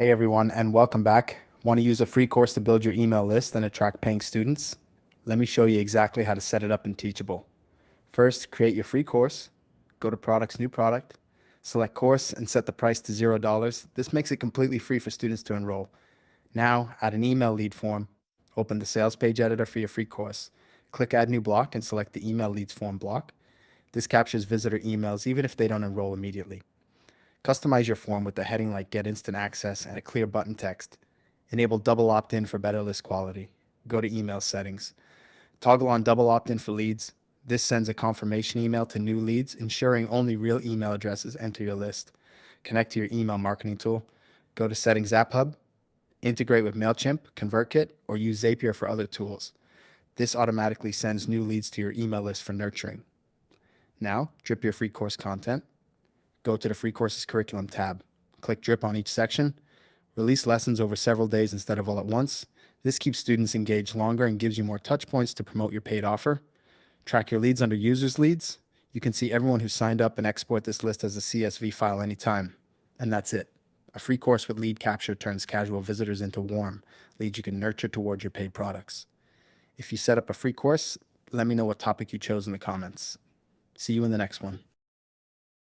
Hey everyone, and welcome back. Want to use a free course to build your email list and attract paying students? Let me show you exactly how to set it up in Teachable. First, create your free course. Go to Products, New Product. Select Course and set the price to $0. This makes it completely free for students to enroll. Now, add an email lead form. Open the sales page editor for your free course. Click Add New Block and select the Email Leads Form block. This captures visitor emails even if they don't enroll immediately. Customize your form with the heading like Get Instant Access and a clear button text. Enable double opt-in for better list quality. Go to email settings. Toggle on double opt-in for leads. This sends a confirmation email to new leads, ensuring only real email addresses enter your list. Connect to your email marketing tool. Go to Settings App Hub. Integrate with MailChimp, ConvertKit, or use Zapier for other tools. This automatically sends new leads to your email list for nurturing. Now, drip your free course content. Go to the Free Courses Curriculum tab. Click Drip on each section. Release lessons over several days instead of all at once. This keeps students engaged longer and gives you more touch points to promote your paid offer. Track your leads under Users Leads. You can see everyone who signed up and export this list as a CSV file anytime. And that's it. A free course with lead capture turns casual visitors into warm leads you can nurture toward your paid products. If you set up a free course, let me know what topic you chose in the comments. See you in the next one.